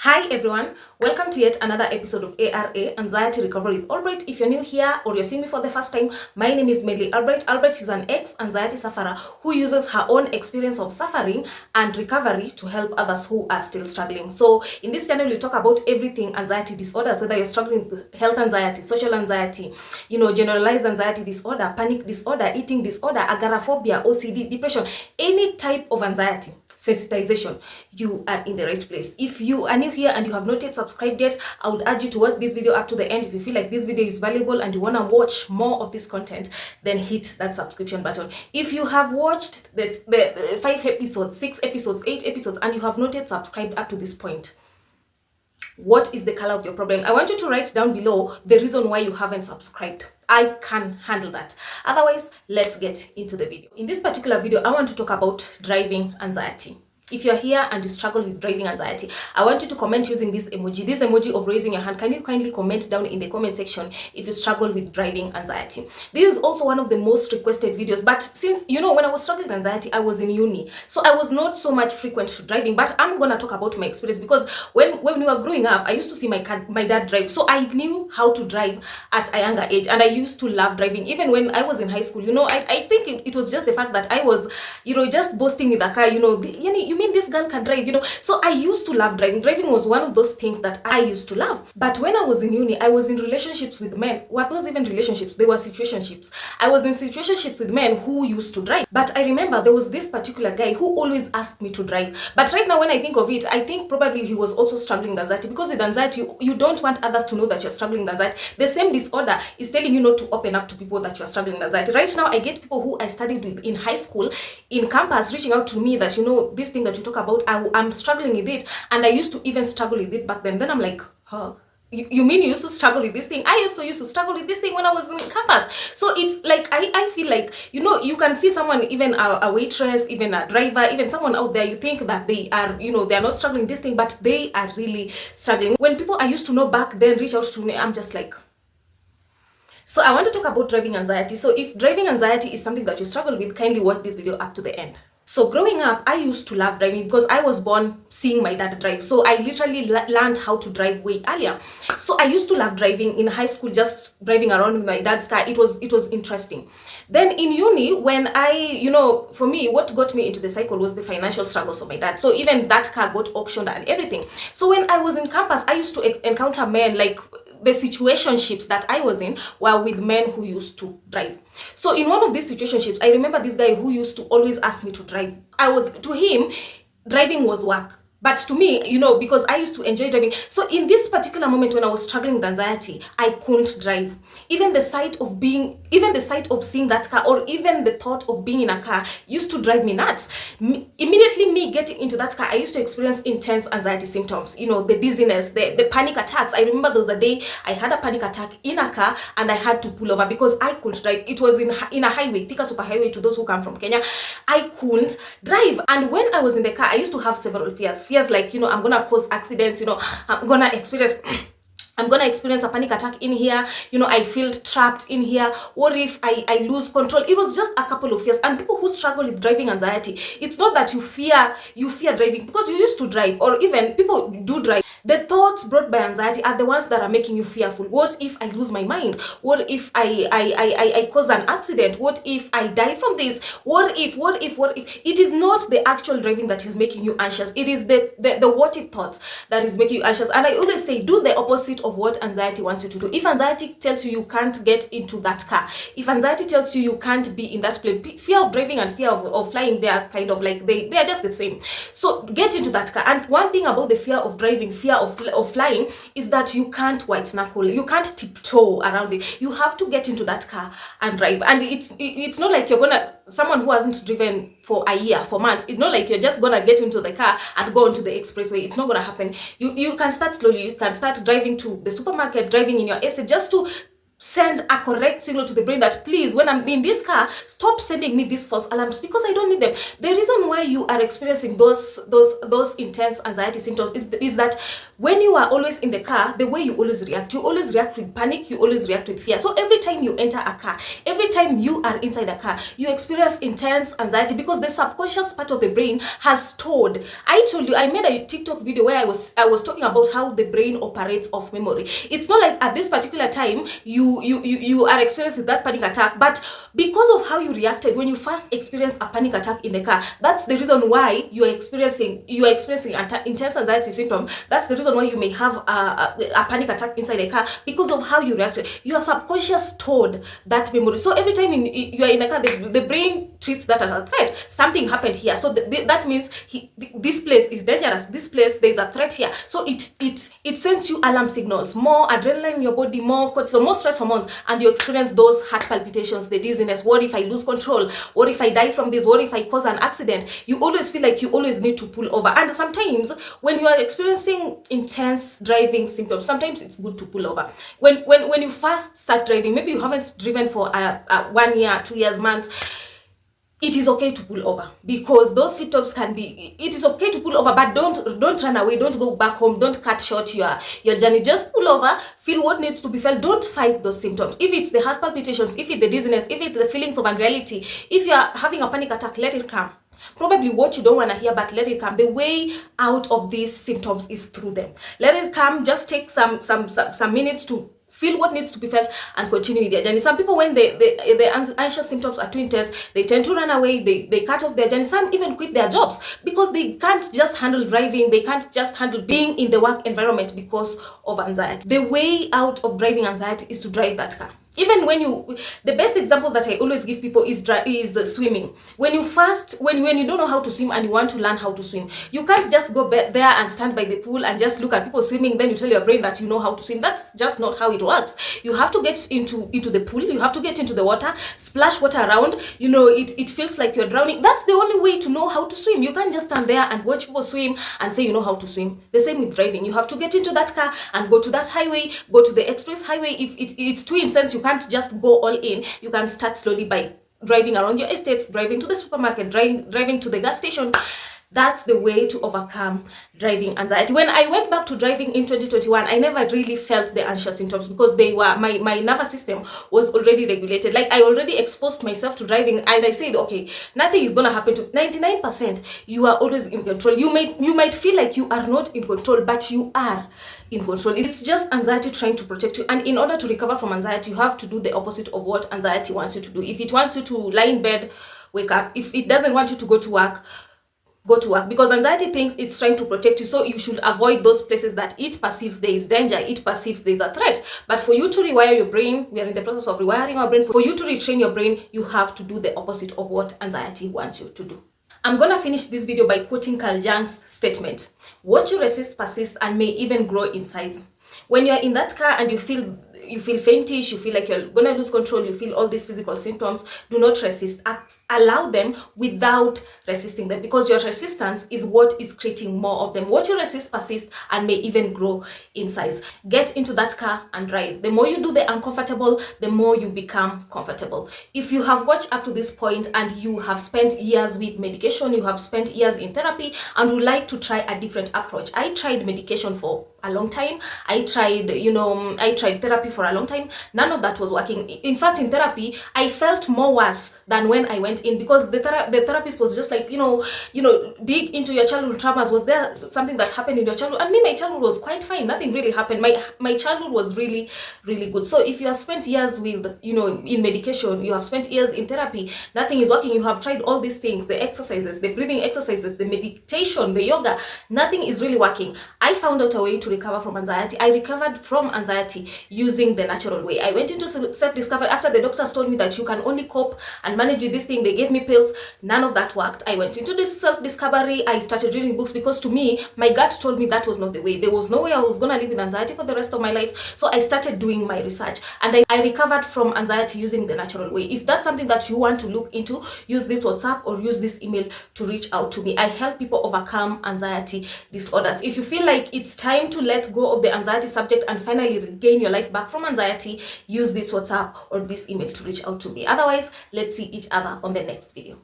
Hi everyone, welcome to yet another episode of ARA, Anxiety Recovery with Albright. If you're new here or you're seeing me for the first time, my name is Medley Albright. Albright is an ex-anxiety sufferer who uses her own experience of suffering and recovery to help others who are still struggling. So in this channel, we talk about everything anxiety disorders, whether you're struggling with health anxiety, social anxiety, generalized anxiety disorder, panic disorder, eating disorder, agoraphobia, OCD, depression, any type of anxiety sensitization, you are in the right place. If you are new here and you have not yet subscribed yet, I would urge you to watch this video up to the end. If you feel like this video is valuable and you want to watch more of this content, then hit that subscription button. If you have watched the 5 episodes, 6 episodes, 8 episodes, and you have not yet subscribed up to this point, what is the color of your problem? I want you to write down below the reason why you haven't subscribed. I can handle that. Otherwise, let's get into the video. In this particular video, I want to talk about driving anxiety. If you're here and you struggle with driving anxiety, I want you to comment using this emoji of raising your hand. Can you kindly comment down in the comment section if you struggle with driving anxiety? This is also one of the most requested videos, but since, when I was struggling with anxiety, I was in uni, so I was not so much frequent to driving, but I'm gonna talk about my experience because when we were growing up, I used to see my dad drive, so I knew how to drive at a younger age, and I used to love driving. Even when I was in high school, I think it was just the fact that I was, just boasting with a car, you mean this girl can drive, so I used to love driving. Driving was one of those things that I used to love. But when I was in uni, I was in relationships with men. What those even relationships? They were situationships. I was in situationships with men who used to drive. But I remember there was this particular guy who always asked me to drive. But right now when I think of it, I think probably he was also struggling with anxiety, because with anxiety you don't want others to know that you're struggling with anxiety. The same disorder is telling you not to open up to people that you're struggling with anxiety. Right now I get people who I studied with in high school, in campus, reaching out to me that, this thing that you talk about, I'm struggling with it, and I used to even struggle with it back then. Then I'm like, huh? You mean you used to struggle with this thing? I used to struggle with this thing when I was in campus. So it's like, I feel like, you can see someone, even a waitress, even a driver, even someone out there, you think that they are, they are not struggling with this thing, but they are really struggling. When people I used to know back then reach out to me, I'm just like, so I want to talk about driving anxiety. So if driving anxiety is something that you struggle with, kindly watch this video up to the end. So growing up, I used to love driving because I was born seeing my dad drive. So I literally learned how to drive way earlier. So I used to love driving in high school, just driving around with my dad's car. It was interesting. Then in uni, when I, for me, what got me into the cycle was the financial struggles of my dad. So even that car got auctioned and everything. So when I was in campus, I used to encounter men, like the situationships that I was in were with men who used to drive. So in one of these situationships, I remember this guy who used to always ask me to drive. To him, driving was work. But to me, because I used to enjoy driving. So in this particular moment when I was struggling with anxiety, I couldn't drive. Even the sight of seeing that car, or even the thought of being in a car, used to drive me nuts. Immediately me getting into that car, I used to experience intense anxiety symptoms, the dizziness, the panic attacks. I remember there was a day I had a panic attack in a car and I had to pull over because I couldn't drive. It was in a highway, Thika super highway, to those who come from Kenya. I couldn't drive. And when I was in the car, I used to have several fears like, I'm gonna cause accidents, I'm gonna experience a panic attack in here, I feel trapped in here. What if I lose control? It was just a couple of fears. And people who struggle with driving anxiety, it's not that you fear driving because you used to drive, or even people do drive. The thoughts brought by anxiety are the ones that are making you fearful. What if I lose my mind? What if I cause an accident? What if I die from this? What if? It is not the actual driving that is making you anxious. It is the what if thoughts that is making you anxious. And I always say, do the opposite of what anxiety wants you to do. If anxiety tells you can't get into that car, if anxiety tells you can't be in that plane, fear of driving and fear of flying, they are kind of like, they are just the same. So get into that car. And one thing about the fear of driving, fear of flying, is that you can't white knuckle, you can't tiptoe around it. You have to get into that car and drive. And it's not like you're gonna, someone who hasn't driven for a year, for months, it's not like you're just gonna get into the car and go onto the expressway. It's not gonna happen. You can start slowly. You can start driving to the supermarket, driving in your estate, just to send a correct signal to the brain that, please, when I'm in this car, stop sending me these false alarms, because I don't need them. The reason why you are experiencing those intense anxiety symptoms is that when you are always in the car, the way you always react with panic, you always react with fear. So every time you enter a car, every time you are inside a car, you experience intense anxiety, because the subconscious part of the brain has stored. I told you, I made a TikTok video where I was talking about how the brain operates off memory. It's not like at this particular time you are experiencing that panic attack, but because of how you reacted when you first experienced a panic attack in the car, that's the reason why you are experiencing intense anxiety symptom. That's the reason why you may have a panic attack inside the car, because of how you reacted. Your subconscious stored that memory. So every time you are in the car, the brain treats that as a threat. Something happened here, so that means this place is dangerous. This place, there's a threat here. So it sends you alarm signals, more adrenaline in your body, more cortisol, more stress hormones, and you experience those heart palpitations, the dizziness. What if I lose control? What if I die from this? What if I cause an accident? You always feel like you always need to pull over. And sometimes when you are experiencing intense driving symptoms, sometimes it's good to pull over. When you first start driving, maybe you haven't driven for 1 year, 2 years, months, it is okay to pull over, because those symptoms can be, it is okay to pull over, but don't run away, don't go back home, don't cut short your journey. Just pull over, feel what needs to be felt. Don't fight those symptoms. If it's the heart palpitations, if it's the dizziness, if it's the feelings of unreality, if you are having a panic attack, let it come. Probably what you don't want to hear, but let it come. The way out of these symptoms is through them. Let it come. Just take some minutes to feel what needs to be felt and continue with their journey. Some people, when the anxious symptoms are too intense, they tend to run away, they cut off their journey. Some even quit their jobs because they can't just handle driving, they can't just handle being in the work environment because of anxiety. The way out of driving anxiety is to drive that car. Even when the best example that I always give people is swimming. When you don't know how to swim and you want to learn how to swim, you can't just go there and stand by the pool and just look at people swimming, then you tell your brain that you know how to swim. That's just not how it works. You have to get into the pool, you have to get into the water, splash water around, it feels like you're drowning. That's the only way to know how to swim. You can't just stand there and watch people swim and say you know how to swim. The same with driving. You have to get into that car and go to that highway, go to the express highway. If it's too intense, you can't just go all in. You can start slowly by driving around your estates, driving to the supermarket, driving to the gas station. That's the way to overcome driving anxiety. When I went back to driving in 2021, I never really felt the anxious symptoms because my nervous system was already regulated. Like, I already exposed myself to driving, and I said, okay, nothing is gonna happen to 99%. You are always in control. You might feel like you are not in control, but you are in control. It's just anxiety trying to protect you. And in order to recover from anxiety, you have to do the opposite of what anxiety wants you to do. If it wants you to lie in bed, wake up. If it doesn't want you to go to work, because anxiety thinks it's trying to protect you. So you should avoid those places that it perceives there is danger, it perceives there is a threat. But for you to rewire your brain, we are in the process of rewiring our brain. For you to retrain your brain, you have to do the opposite of what anxiety wants you to do. I'm gonna finish this video by quoting Carl Jung's statement: what you resist persists and may even grow in size. When you're in that car and you feel faintish, you feel like you're gonna lose control, you feel all these physical symptoms, do not resist. Allow them without resisting them, because your resistance is what is creating more of them. What you resist persists and may even grow in size. Get into that car and drive. The more you do the uncomfortable, the more you become comfortable. If you have watched up to this point and you have spent years with medication, you have spent years in therapy, and would like to try a different approach. I tried medication for a long time. I tried therapy for a long time. None of that was working. In fact, in therapy, I felt more worse than when I went in, because the therapist was just like, dig into your childhood traumas. Was there something that happened in your childhood? And me, my childhood was quite fine. Nothing really happened. My childhood was really, really good. So if you have spent years with, in medication, you have spent years in therapy, nothing is working. You have tried all these things, the exercises, the breathing exercises, the meditation, the yoga, nothing is really working. I found out a way to recover from anxiety. I recovered from anxiety using the natural way. I went into self-discovery after the doctors told me that you can only cope and manage with this thing. They gave me pills. None of that worked. I went into this self-discovery. I started reading books, because to me, my gut told me that was not the way. There was no way I was going to live with anxiety for the rest of my life. So I started doing my research, and I recovered from anxiety using the natural way. If that's something that you want to look into, use this WhatsApp or use this email to reach out to me. I help people overcome anxiety disorders. If you feel like it's time to let go of the anxiety anxiety subject and finally regain your life back from anxiety, use this WhatsApp or this email to reach out to me. Otherwise, let's see each other on the next video.